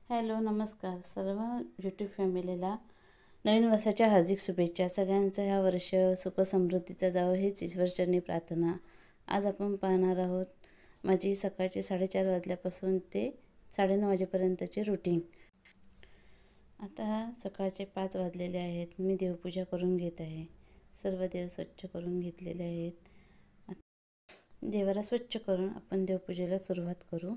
Hello नमस्कार सर्व YouTube फॅमिलीला नवीन वर्षाच्या हार्दिक शुभेच्छा. सगळ्यांचं ह्या वर्ष सुखसमृद्धीचं जावं हीच ईश्वरचरणी प्रार्थना. आज आपण पाहणार आहोत माझी सकाळची 4:30 वाजल्यापासून ते 9:30 वाजेपर्यंतचे रुटीन. आता सकाळचे 5 वाजलेले आहेत. मी देवपूजा करून घेत आहे. सर्व देव स्वच्छ करून घेतलेले आहेत. देवाला स्वच्छ करून आपण देवपूजेला सुरुवात करू.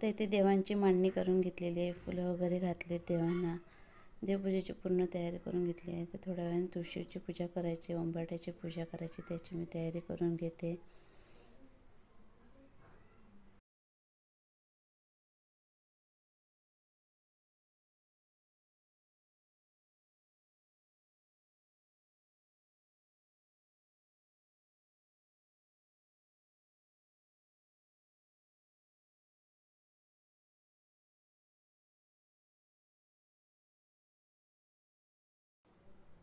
तर इथे देवांची मांडणी करून घेतलेली आहे. फुलं वगैरे घातले देवांना. देवपूजेची पूर्ण तयारी करून घेतली आहे. तर थोड्या वेळाने तुळशीची पूजा करायची, उंबरठ्याची पूजा करायची, त्याची मी तयारी करून घेते.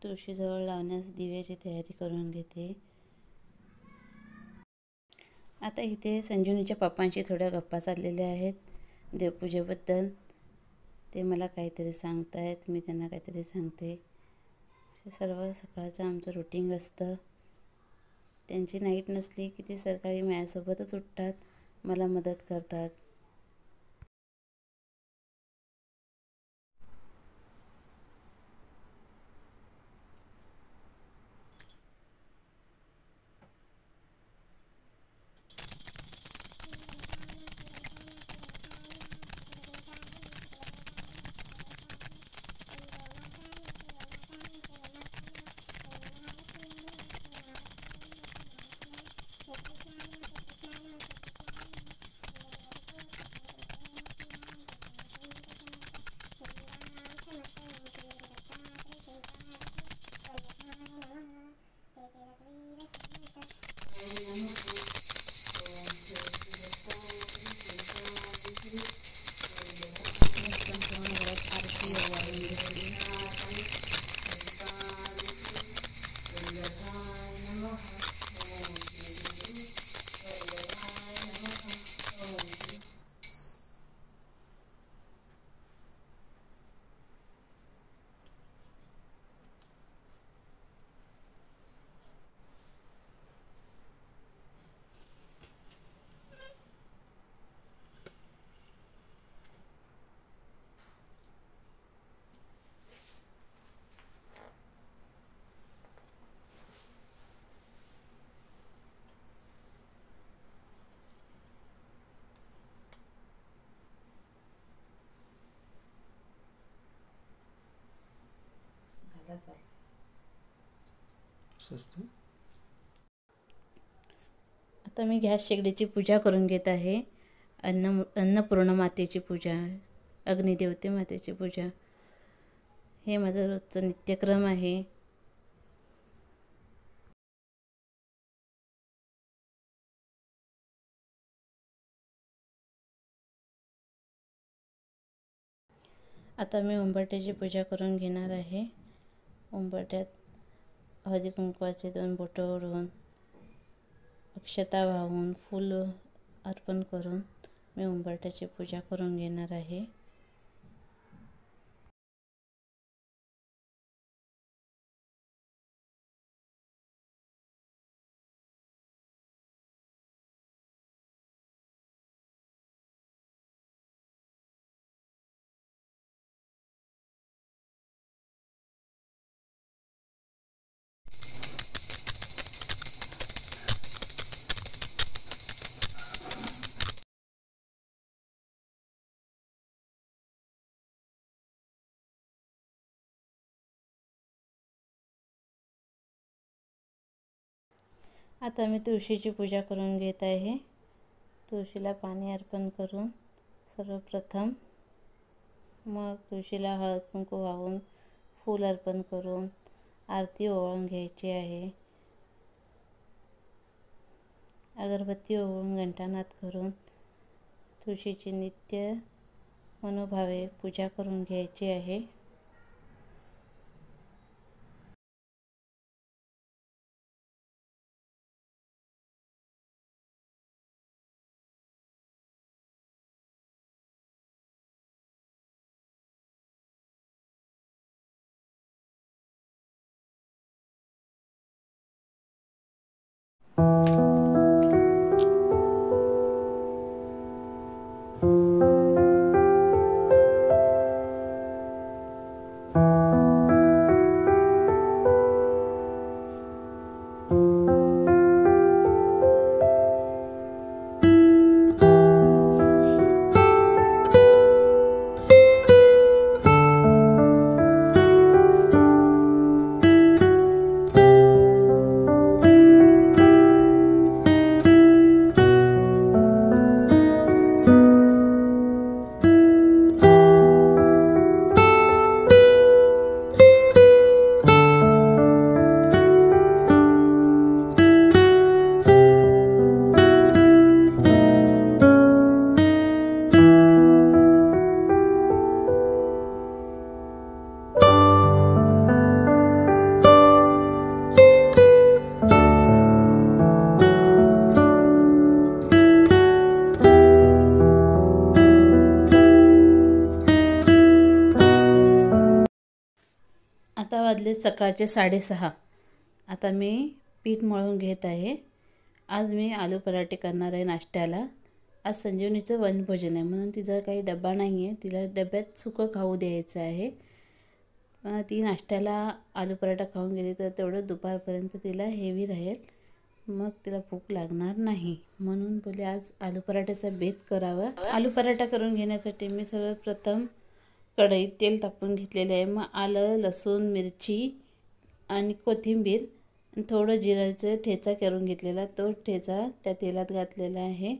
तुळशीजवळ लावण्यास दिव्याची तयारी करून घेते. आता इथे संजीवनीच्या पप्पांशी थोड्या गप्पा चाललेल्या आहेत देवपूजेबद्दल. ते मला काहीतरी सांगतायत, मी त्यांना काहीतरी सांगते. सर्व सकाळचं आमचं रुटीन असतं. त्यांची नाईट नसली की ते सकाळी माझ्यासोबतच उठतात, मला मदत करतात. आता मी गॅस शेगडीची पूजा करून घेत आहे. अन्नपूर्ण मातेची पूजा, अग्निदेवते मातेची पूजा, हे माझं रोजचं नित्यक्रम आहे. आता मी उंबरठ्याची पूजा करून घेणार आहे. उंबरठ्यात हळदी कुंकवाचे 2 बोटं ओढून, अक्षता वाहून, फूल अर्पण करून मी उंबरठ्याची पूजा करून घेणार आहे. आता मी तुळशीची पूजा करून घेत आहे. तुळशीला पाणी अर्पण करून सर्वप्रथम मग तुळशीला हळद कुंकू वाहून, फूल अर्पण करून आरती ओवाळून घ्यायची आहे. अगरबत्ती ओवाळून घंटानाद करून तुळशीची नित्य मनोभावे पूजा करून घ्यायची आहे. आता वाजले सकाळचे 6:30. आता मी पीठ मळून घेत आहे. आज मी आलू पराठे करणार आहे नाश्त्याला. आज संजीवनीचं वनभोजन आहे म्हणून तिचा काही डबा नाही आहे. तिला डब्यात सुकं खाऊ द्यायचं आहे. ती नाश्त्याला आलू पराठा खाऊन गेली तर तेवढं दुपारपर्यंत तिला हेवी राहील, मग तिला भूक लागणार नाही. म्हणून बोले आज आलू पराठ्याचा बेत करावा. आलू पराठा करून घेण्यासाठी मी सर्वप्रथम कढईत तेल तापवून घेतलेले आहे. मग आलं, लसूण, मिरची आणि कोथिंबीर आणि थोडं जिऱ्याचा ठेचा करून घेतलेला, तो ठेचा त्या तेलात घातलेला आहे.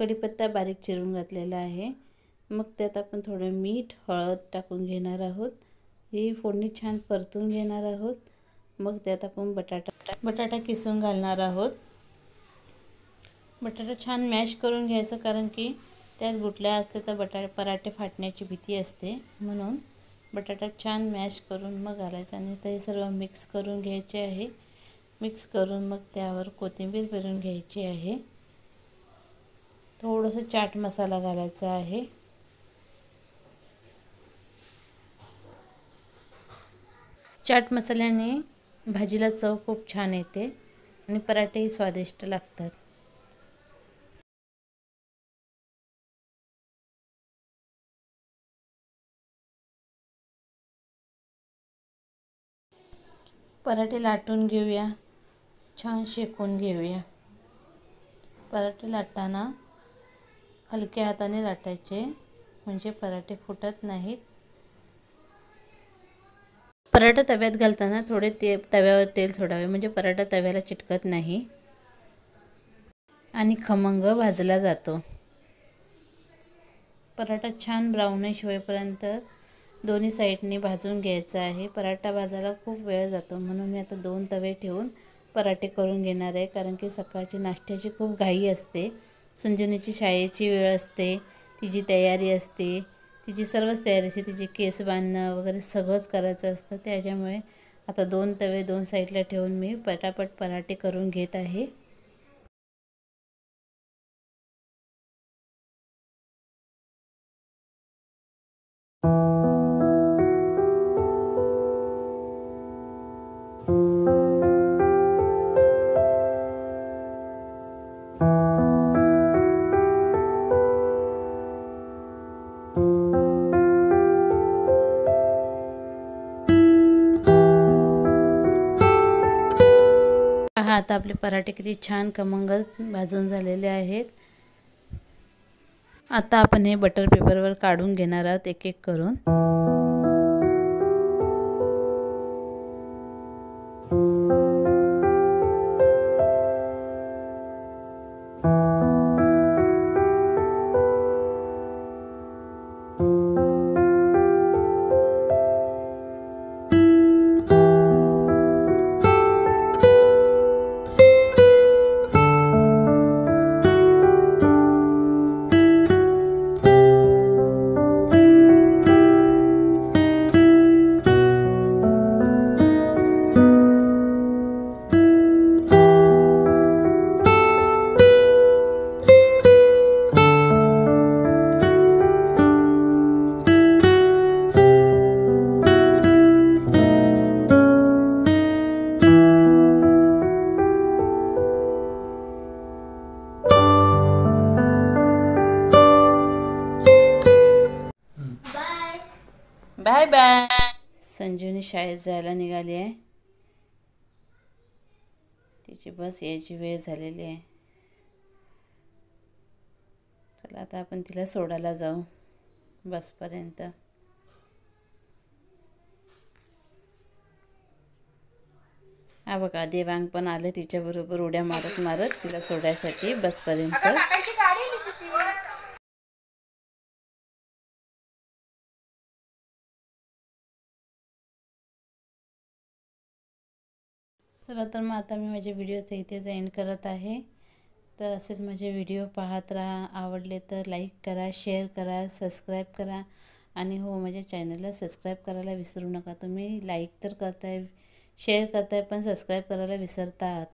कढीपत्ता बारीक चिरून घातलेला आहे. मग त्यात आपण थोडं मीठ, हळद टाकून घेणार आहोत. ही फोडणी छान परतून घेणार आहोत. मग त्यात आपण बटाटा किसून घालणार आहोत. बटाटा छान मॅश करून घ्यायचं, कारण की त्यात गुठल्या असते तर पराठे फाटण्याची भीती असते. म्हणून बटाटा छान मॅश करून मग घालायचा आणि ते सर्व मिक्स करून घ्यायचे आहे. मिक्स करून मग त्यावर कोथिंबीर भरून घ्यायची आहे. थोडंसं चाट मसाला घालायचा आहे. चाट मसाल्याने भाजीला चव खूप छान येते आणि पराठेही स्वादिष्ट लागतात. पराठे लाटून घेऊया, छान शेकून घेऊया. पराठे लाटताना हलक्या हाताने लाटायचे म्हणजे पराठे फुटत नाहीत. पराठा तव्यात घालताना थोडे तव्यावर तेल सोडावे, म्हणजे पराठा तव्याला चिटकत नाही आणि खमंग भाजला जातो। पराठा छान ब्राउनिश होईपर्यंत दोन्ही साईडनी भाजून घ्यायचा आहे। पराठा भाजायला खूप वेळ जातो, म्हणून मी आता 2 तवे ठेवून पराठे करून घेणार आहे, कारण की सकाळची नाश्त्याची खूप घाई असते। संजीवनीची शाळेची वेळ असते, तिची तयारी असते, तिची सर्वच तयारी असते, तिची केस बांधणं वगैरे सगळंच करायचं असतं। त्याच्यामुळे आता 2 तवे 2 साईडला ठेवून मी पटापट पराठे करून घेत आहे। पहा आता आपले पराठे किती छान खमंग भाजून झालेले आहेत। आता आपण हे बटर पेपरवर काढून घेणार आहोत एक एक करून। Bye bye. संजीवनी शाळेत जायला निघाली आहे, तिची बस यायची वेळ झालेली आहे। चला आता आपण तिला सोडायला जाऊ बसपर्यंत। हा बघा देवांग पण आले तिच्याबरोबर उड्या मारत मारत तिला सोडायसाठी बसपर्यंत। चला तर मग आता मी माझ्या व्हिडिओचं इथेच एंड करत आहे। तर असेच माझे व्हिडिओ पाहत राहा, आवडले तर लाईक करा, शेअर करा, सबस्क्राईब करा आणि हो माझ्या चॅनलला सबस्क्राईब करायला विसरू नका। तुम्ही लाईक तर करताय, शेअर करताय, पण सबस्क्राईब करायला विसरता आहात।